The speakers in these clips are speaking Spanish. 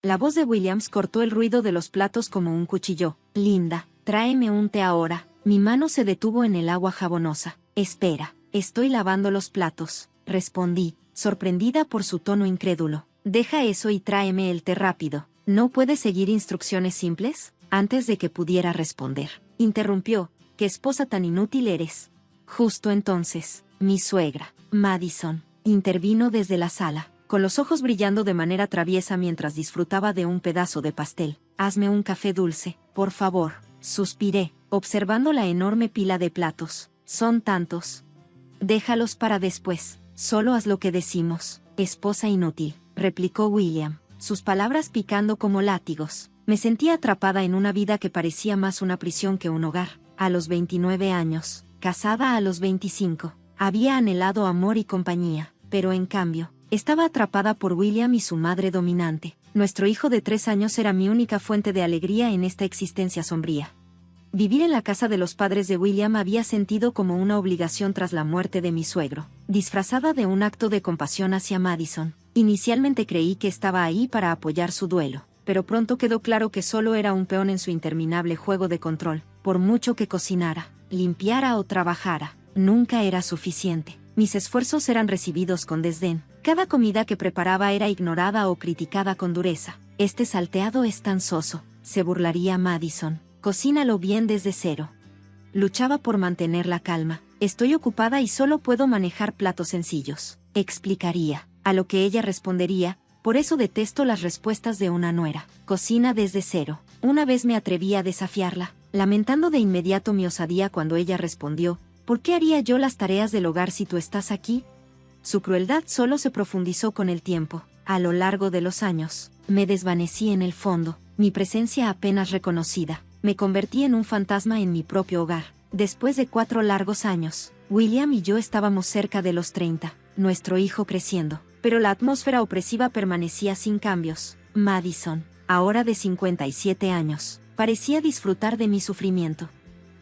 La voz de Williams cortó el ruido de los platos como un cuchillo. Linda, tráeme un té ahora. Mi mano se detuvo en el agua jabonosa. Espera, estoy lavando los platos, respondí, sorprendida por su tono incrédulo. Deja eso y tráeme el té rápido. ¿No puedes seguir instrucciones simples? Antes de que pudiera responder, interrumpió. ¿Qué esposa tan inútil eres? Justo entonces, mi suegra, Madison, intervino desde la sala, con los ojos brillando de manera traviesa mientras disfrutaba de un pedazo de pastel. Hazme un café dulce, por favor, suspiré, observando la enorme pila de platos. Son tantos. Déjalos para después, solo haz lo que decimos, esposa inútil, replicó William, sus palabras picando como látigos. Me sentía atrapada en una vida que parecía más una prisión que un hogar. A los 29 años, casada a los 25, había anhelado amor y compañía, pero en cambio, estaba atrapada por William y su madre dominante. Nuestro hijo de 3 años era mi única fuente de alegría en esta existencia sombría. Vivir en la casa de los padres de William había sentido como una obligación tras la muerte de mi suegro, disfrazada de un acto de compasión hacia Madison. Inicialmente creí que estaba ahí para apoyar su duelo, pero pronto quedó claro que solo era un peón en su interminable juego de control. Por mucho que cocinara, limpiara o trabajara, nunca era suficiente. Mis esfuerzos eran recibidos con desdén. Cada comida que preparaba era ignorada o criticada con dureza. Este salteado es tan soso, se burlaría Madison. Cocínalo bien desde cero. Luchaba por mantener la calma. Estoy ocupada y solo puedo manejar platos sencillos, explicaría, a lo que ella respondería, por eso detesto las respuestas de una nuera. Cocina desde cero. Una vez me atreví a desafiarla, lamentando de inmediato mi osadía cuando ella respondió, ¿por qué haría yo las tareas del hogar si tú estás aquí? Su crueldad solo se profundizó con el tiempo. A lo largo de los años, me desvanecí en el fondo, mi presencia apenas reconocida. Me convertí en un fantasma en mi propio hogar. Después de 4 largos años, William y yo estábamos cerca de los 30, nuestro hijo creciendo, pero la atmósfera opresiva permanecía sin cambios. Madison, ahora de 57 años, parecía disfrutar de mi sufrimiento.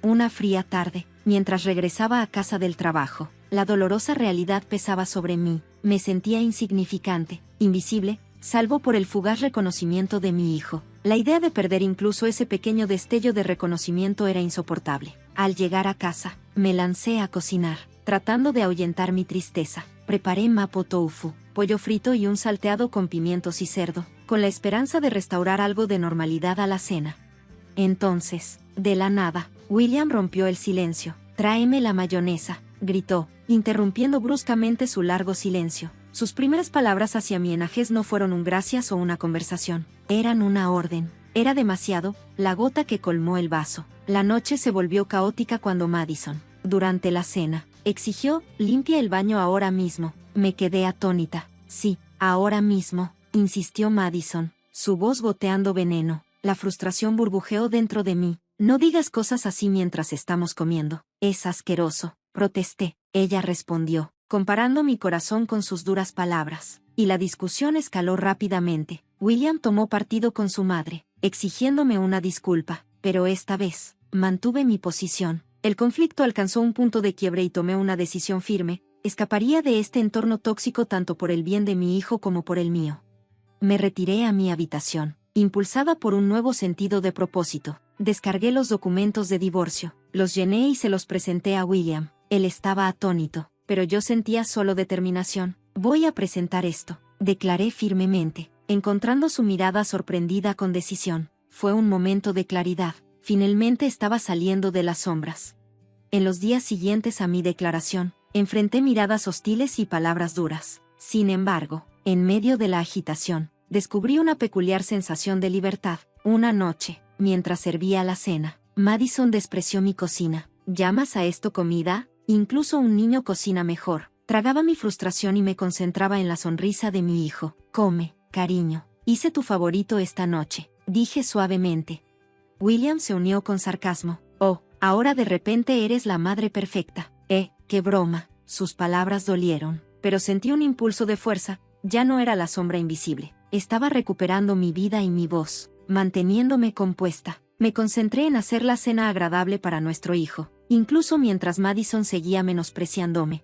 Una fría tarde, mientras regresaba a casa del trabajo, la dolorosa realidad pesaba sobre mí. Me sentía insignificante, invisible, salvo por el fugaz reconocimiento de mi hijo. La idea de perder incluso ese pequeño destello de reconocimiento era insoportable. Al llegar a casa, me lancé a cocinar, tratando de ahuyentar mi tristeza. Preparé mapo tofu, pollo frito y un salteado con pimientos y cerdo, con la esperanza de restaurar algo de normalidad a la cena. Entonces, de la nada, William rompió el silencio. «Tráeme la mayonesa», gritó, interrumpiendo bruscamente su largo silencio. Sus primeras palabras hacia mi enajez no fueron un gracias o una conversación. Eran una orden. Era demasiado, la gota que colmó el vaso. La noche se volvió caótica cuando Madison, durante la cena, exigió, «Limpia el baño ahora mismo». Me quedé atónita. «Sí, ahora mismo», insistió Madison, su voz goteando veneno. La frustración burbujeó dentro de mí. «No digas cosas así mientras estamos comiendo. Es asqueroso», protesté. Ella respondió, comparando mi corazón con sus duras palabras, y la discusión escaló rápidamente. William tomó partido con su madre, exigiéndome una disculpa, pero esta vez, mantuve mi posición. El conflicto alcanzó un punto de quiebre y tomé una decisión firme: escaparía de este entorno tóxico tanto por el bien de mi hijo como por el mío. Me retiré a mi habitación, impulsada por un nuevo sentido de propósito. Descargué los documentos de divorcio, los llené y se los presenté a William. Él estaba atónito, pero yo sentía solo determinación. «Voy a presentar esto», declaré firmemente, encontrando su mirada sorprendida con decisión. Fue un momento de claridad. Finalmente estaba saliendo de las sombras. En los días siguientes a mi declaración, enfrenté miradas hostiles y palabras duras. Sin embargo, en medio de la agitación, descubrí una peculiar sensación de libertad. Una noche, mientras servía la cena, Madison despreció mi cocina. «¿Llamas a esto comida? Incluso un niño cocina mejor». Tragaba mi frustración y me concentraba en la sonrisa de mi hijo. «Come, cariño. Hice tu favorito esta noche», dije suavemente. William se unió con sarcasmo. «Oh, ahora de repente eres la madre perfecta». Qué broma». Sus palabras dolieron, pero sentí un impulso de fuerza. Ya no era la sombra invisible. Estaba recuperando mi vida y mi voz, manteniéndome compuesta. Me concentré en hacer la cena agradable para nuestro hijo, incluso mientras Madison seguía menospreciándome.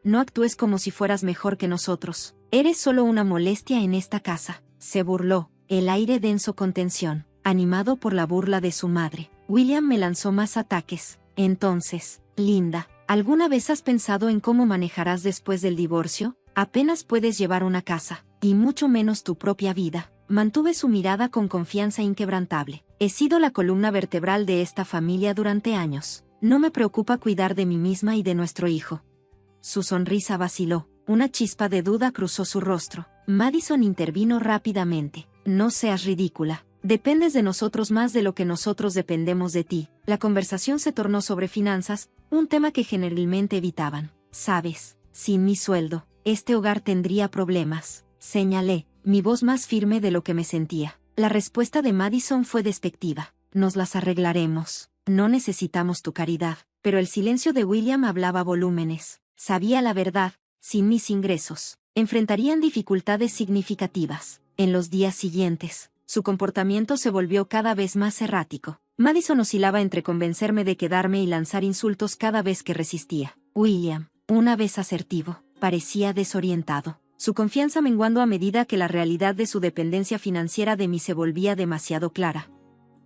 «No actúes como si fueras mejor que nosotros. Eres solo una molestia en esta casa», se burló. el aire denso con tensión. Animado por la burla de su madre, William me lanzó más ataques. Entonces, Linda, ¿alguna vez has pensado en cómo manejarás después del divorcio? Apenas puedes llevar una casa, y mucho menos tu propia vida. Mantuve su mirada con confianza inquebrantable. He sido la columna vertebral de esta familia durante años. No me preocupa cuidar de mí misma y de nuestro hijo. Su sonrisa vaciló. Una chispa de duda cruzó su rostro. Madison intervino rápidamente. No seas ridícula. Dependes de nosotros más de lo que nosotros dependemos de ti. La conversación se tornó sobre finanzas, un tema que generalmente evitaban. Sabes, sin mi sueldo, este hogar tendría problemas, señalé, mi voz más firme de lo que me sentía. La respuesta de Madison fue despectiva. Nos las arreglaremos. No necesitamos tu caridad. Pero el silencio de William hablaba volúmenes. Sabía la verdad. Sin mis ingresos, enfrentarían dificultades significativas. En los días siguientes, su comportamiento se volvió cada vez más errático. Madison oscilaba entre convencerme de quedarme y lanzar insultos cada vez que resistía. William, una vez asertivo, parecía desorientado. Su confianza menguando a medida que la realidad de su dependencia financiera de mí se volvía demasiado clara.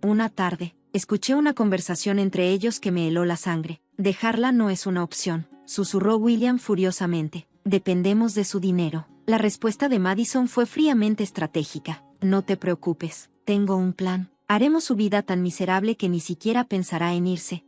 Una tarde, escuché una conversación entre ellos que me heló la sangre. Dejarla no es una opción, susurró William furiosamente. Dependemos de su dinero. La respuesta de Madison fue fríamente estratégica. No te preocupes, tengo un plan. Haremos su vida tan miserable que ni siquiera pensará en irse.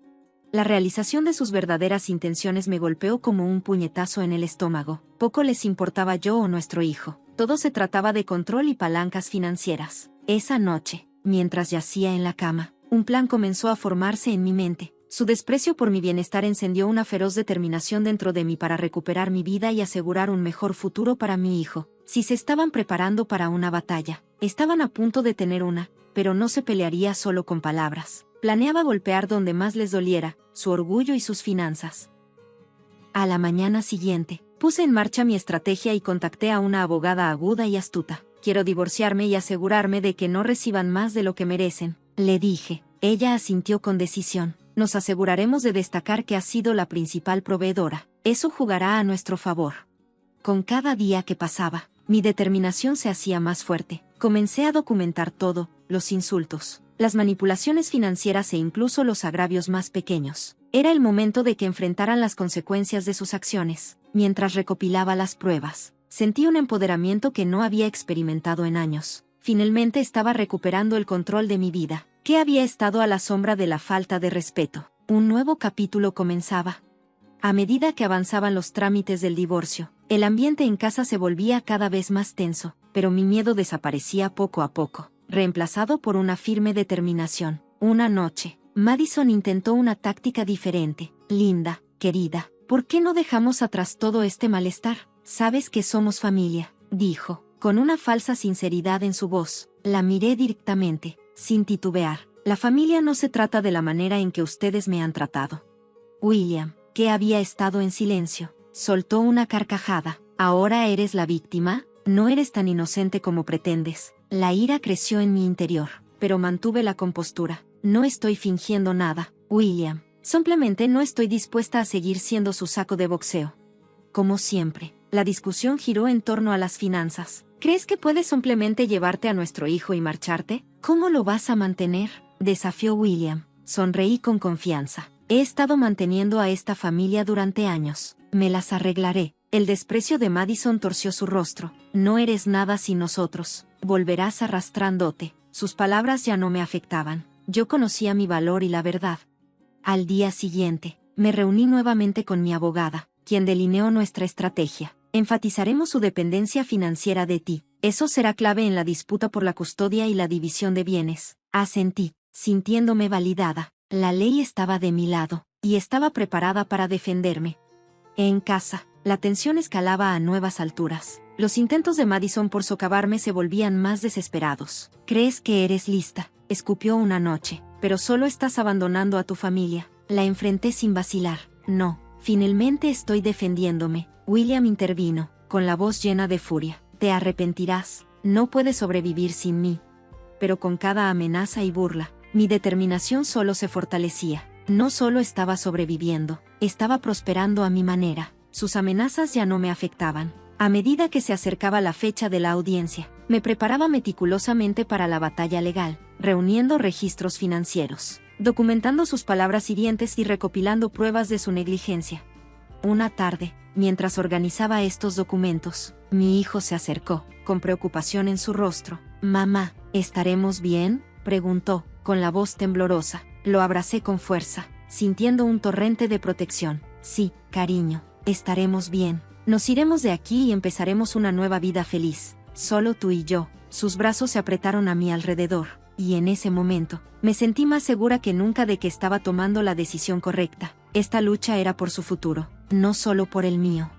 La realización de sus verdaderas intenciones me golpeó como un puñetazo en el estómago. Poco les importaba yo o nuestro hijo. Todo se trataba de control y palancas financieras. Esa noche, mientras yacía en la cama, un plan comenzó a formarse en mi mente. Su desprecio por mi bienestar encendió una feroz determinación dentro de mí para recuperar mi vida y asegurar un mejor futuro para mi hijo. Si se estaban preparando para una batalla, estaban a punto de tener una, pero no se pelearía solo con palabras. Planeaba golpear donde más les doliera, su orgullo y sus finanzas. A la mañana siguiente, puse en marcha mi estrategia y contacté a una abogada aguda y astuta. Quiero divorciarme y asegurarme de que no reciban más de lo que merecen, le dije. Ella asintió con decisión. Nos aseguraremos de destacar que has sido la principal proveedora. Eso jugará a nuestro favor. Con cada día que pasaba, mi determinación se hacía más fuerte. Comencé a documentar todo, los insultos, las manipulaciones financieras e incluso los agravios más pequeños. Era el momento de que enfrentaran las consecuencias de sus acciones. Mientras recopilaba las pruebas, sentí un empoderamiento que no había experimentado en años. Finalmente estaba recuperando el control de mi vida, que había estado a la sombra de la falta de respeto. Un nuevo capítulo comenzaba. A medida que avanzaban los trámites del divorcio, el ambiente en casa se volvía cada vez más tenso, pero mi miedo desaparecía poco a poco, reemplazado por una firme determinación. Una noche, Madison intentó una táctica diferente. Linda, querida, ¿por qué no dejamos atrás todo este malestar? Sabes que somos familia, dijo, con una falsa sinceridad en su voz. La miré directamente, sin titubear. La familia no se trata de la manera en que ustedes me han tratado. William, que había estado en silencio, soltó una carcajada. ¿Ahora eres la víctima? No eres tan inocente como pretendes. La ira creció en mi interior, pero mantuve la compostura. No estoy fingiendo nada, William. Simplemente no estoy dispuesta a seguir siendo su saco de boxeo. Como siempre, la discusión giró en torno a las finanzas. ¿Crees que puedes simplemente llevarte a nuestro hijo y marcharte? ¿Cómo lo vas a mantener?, desafió William. Sonreí con confianza. He estado manteniendo a esta familia durante años. Me las arreglaré. El desprecio de Madison torció su rostro. No eres nada sin nosotros. Volverás arrastrándote. Sus palabras ya no me afectaban. Yo conocía mi valor y la verdad. Al día siguiente, me reuní nuevamente con mi abogada, quien delineó nuestra estrategia. Enfatizaremos su dependencia financiera de ti. Eso será clave en la disputa por la custodia y la división de bienes. Asentí, sintiéndome validada. La ley estaba de mi lado, y estaba preparada para defenderme. En casa, la tensión escalaba a nuevas alturas. Los intentos de Madison por socavarme se volvían más desesperados. ¿Crees que eres lista?, escupió una noche. Pero solo estás abandonando a tu familia. La enfrenté sin vacilar. No, finalmente estoy defendiéndome. William intervino, con la voz llena de furia. Te arrepentirás. No puedes sobrevivir sin mí. Pero con cada amenaza y burla, mi determinación solo se fortalecía. No solo estaba sobreviviendo, estaba prosperando a mi manera. Sus amenazas ya no me afectaban. A medida que se acercaba la fecha de la audiencia, me preparaba meticulosamente para la batalla legal, reuniendo registros financieros, documentando sus palabras hirientes y recopilando pruebas de su negligencia. Una tarde, mientras organizaba estos documentos, mi hijo se acercó, con preocupación en su rostro. «Mamá, ¿estaremos bien?», preguntó, con la voz temblorosa. Lo abracé con fuerza, sintiendo un torrente de protección. «Sí, cariño, estaremos bien. Nos iremos de aquí y empezaremos una nueva vida feliz, solo tú y yo». Sus brazos se apretaron a mi alrededor, y en ese momento, me sentí más segura que nunca de que estaba tomando la decisión correcta. Esta lucha era por su futuro, no solo por el mío.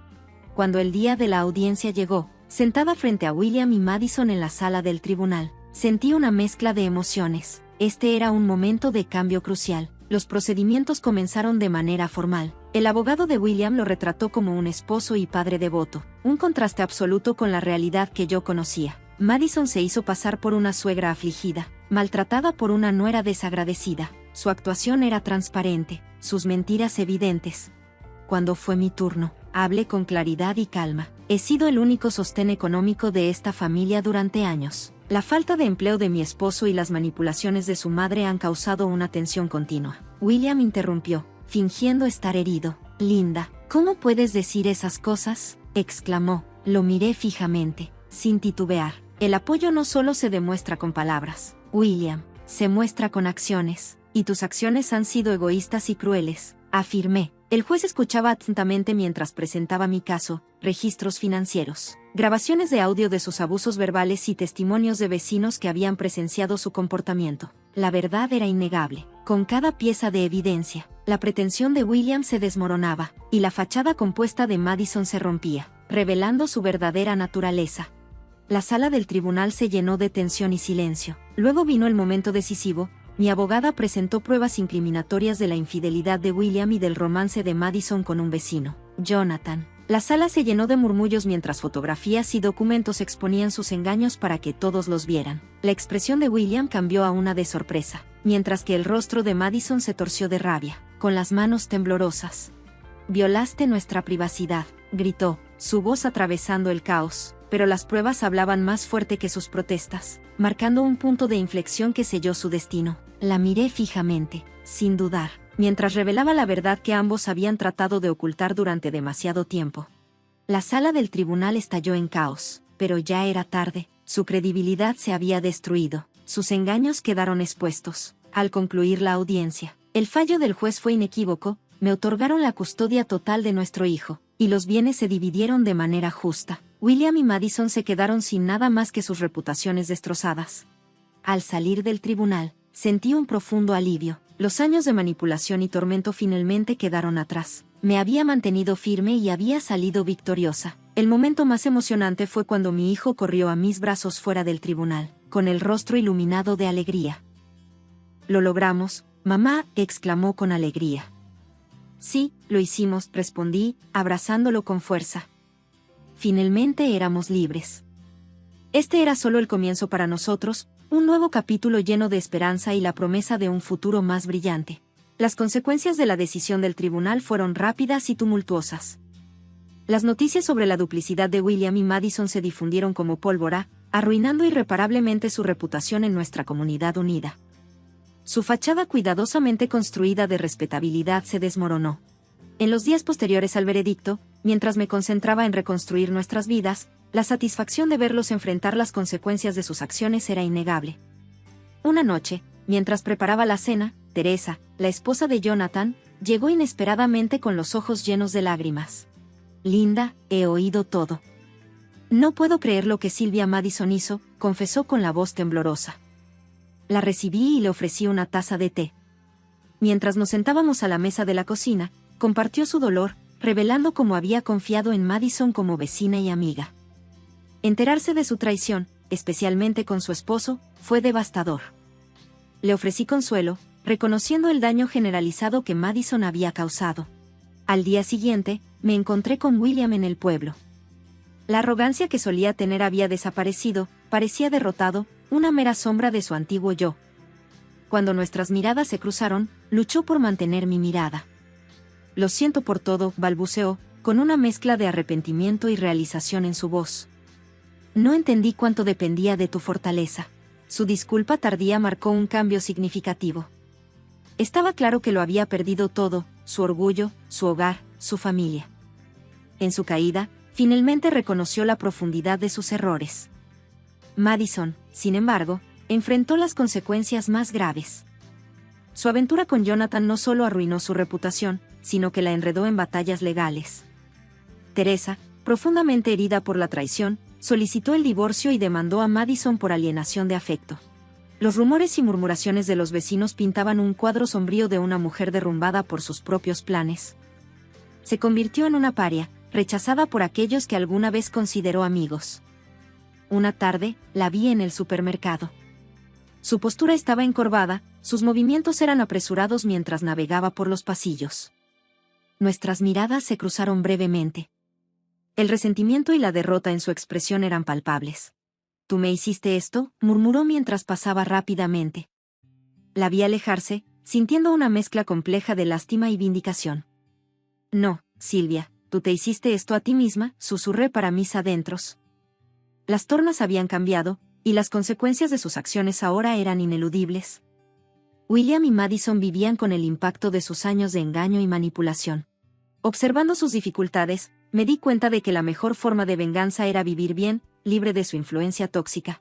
Cuando el día de la audiencia llegó, sentada frente a William y Madison en la sala del tribunal, sentí una mezcla de emociones. Este era un momento de cambio crucial. Los procedimientos comenzaron de manera formal. El abogado de William lo retrató como un esposo y padre devoto, un contraste absoluto con la realidad que yo conocía. Madison se hizo pasar por una suegra afligida, maltratada por una nuera desagradecida. Su actuación era transparente, sus mentiras evidentes. Cuando fue mi turno, hablé con claridad y calma. He sido el único sostén económico de esta familia durante años. La falta de empleo de mi esposo y las manipulaciones de su madre han causado una tensión continua. William interrumpió, fingiendo estar herido. «Linda, ¿cómo puedes decir esas cosas?», exclamó. Lo miré fijamente, sin titubear. El apoyo no solo se demuestra con palabras, William, se muestra con acciones, y tus acciones han sido egoístas y crueles, afirmé. El juez escuchaba atentamente mientras presentaba mi caso, registros financieros, grabaciones de audio de sus abusos verbales y testimonios de vecinos que habían presenciado su comportamiento. La verdad era innegable. Con cada pieza de evidencia, la pretensión de William se desmoronaba, y la fachada compuesta de Madison se rompía, revelando su verdadera naturaleza. La sala del tribunal se llenó de tensión y silencio. Luego vino el momento decisivo. Mi abogada presentó pruebas incriminatorias de la infidelidad de William y del romance de Madison con un vecino, Jonathan. La sala se llenó de murmullos mientras fotografías y documentos exponían sus engaños para que todos los vieran. La expresión de William cambió a una de sorpresa, mientras que el rostro de Madison se torció de rabia, con las manos temblorosas. «Violaste nuestra privacidad», gritó, su voz atravesando el caos. Pero las pruebas hablaban más fuerte que sus protestas, marcando un punto de inflexión que selló su destino. La miré fijamente, sin dudar, mientras revelaba la verdad que ambos habían tratado de ocultar durante demasiado tiempo. La sala del tribunal estalló en caos, pero ya era tarde. Su credibilidad se había destruido, sus engaños quedaron expuestos. Al concluir la audiencia, el fallo del juez fue inequívoco. Me otorgaron la custodia total de nuestro hijo, y los bienes se dividieron de manera justa. William y Madison se quedaron sin nada más que sus reputaciones destrozadas. Al salir del tribunal, sentí un profundo alivio. Los años de manipulación y tormento finalmente quedaron atrás. Me había mantenido firme y había salido victoriosa. El momento más emocionante fue cuando mi hijo corrió a mis brazos fuera del tribunal, con el rostro iluminado de alegría. «Lo logramos, mamá», exclamó con alegría. «Sí, lo hicimos», respondí, abrazándolo con fuerza. Finalmente éramos libres. Este era solo el comienzo para nosotros, un nuevo capítulo lleno de esperanza y la promesa de un futuro más brillante. Las consecuencias de la decisión del tribunal fueron rápidas y tumultuosas. Las noticias sobre la duplicidad de William y Madison se difundieron como pólvora, arruinando irreparablemente su reputación en nuestra comunidad unida. Su fachada cuidadosamente construida de respetabilidad se desmoronó. En los días posteriores al veredicto, mientras me concentraba en reconstruir nuestras vidas, la satisfacción de verlos enfrentar las consecuencias de sus acciones era innegable. Una noche, mientras preparaba la cena, Teresa, la esposa de Jonathan, llegó inesperadamente con los ojos llenos de lágrimas. «Linda, he oído todo. No puedo creer lo que Sylvia Madison hizo», confesó con la voz temblorosa. La recibí y le ofrecí una taza de té. Mientras nos sentábamos a la mesa de la cocina, compartió su dolor, revelando cómo había confiado en Madison como vecina y amiga. Enterarse de su traición, especialmente con su esposo, fue devastador. Le ofrecí consuelo, reconociendo el daño generalizado que Madison había causado. Al día siguiente, me encontré con William en el pueblo. La arrogancia que solía tener había desaparecido, parecía derrotado, una mera sombra de su antiguo yo. Cuando nuestras miradas se cruzaron, luchó por mantener mi mirada. «Lo siento por todo», balbuceó, con una mezcla de arrepentimiento y realización en su voz. No entendí cuánto dependía de tu fortaleza. Su disculpa tardía marcó un cambio significativo. Estaba claro que lo había perdido todo, su orgullo, su hogar, su familia. En su caída, finalmente reconoció la profundidad de sus errores. Madison, sin embargo, enfrentó las consecuencias más graves. Su aventura con Jonathan no solo arruinó su reputación, sino que la enredó en batallas legales. Teresa, profundamente herida por la traición, solicitó el divorcio y demandó a Madison por alienación de afecto. Los rumores y murmuraciones de los vecinos pintaban un cuadro sombrío de una mujer derrumbada por sus propios planes. Se convirtió en una paria, rechazada por aquellos que alguna vez consideró amigos. Una tarde, la vi en el supermercado. Su postura estaba encorvada, sus movimientos eran apresurados mientras navegaba por los pasillos. Nuestras miradas se cruzaron brevemente. El resentimiento y la derrota en su expresión eran palpables. «¿Tú me hiciste esto?», murmuró mientras pasaba rápidamente. La vi alejarse, sintiendo una mezcla compleja de lástima y vindicación. «No, Silvia, tú te hiciste esto a ti misma», susurré para mis adentros. Las tornas habían cambiado, y las consecuencias de sus acciones ahora eran ineludibles. William y Madison vivían con el impacto de sus años de engaño y manipulación. Observando sus dificultades, me di cuenta de que la mejor forma de venganza era vivir bien, libre de su influencia tóxica.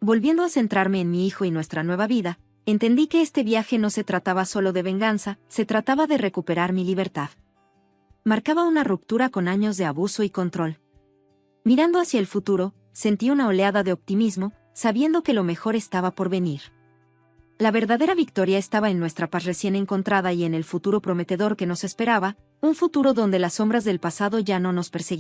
Volviendo a centrarme en mi hijo y nuestra nueva vida, entendí que este viaje no se trataba solo de venganza, se trataba de recuperar mi libertad. Marcaba una ruptura con años de abuso y control. Mirando hacia el futuro, sentí una oleada de optimismo, sabiendo que lo mejor estaba por venir. La verdadera victoria estaba en nuestra paz recién encontrada y en el futuro prometedor que nos esperaba, un futuro donde las sombras del pasado ya no nos perseguían.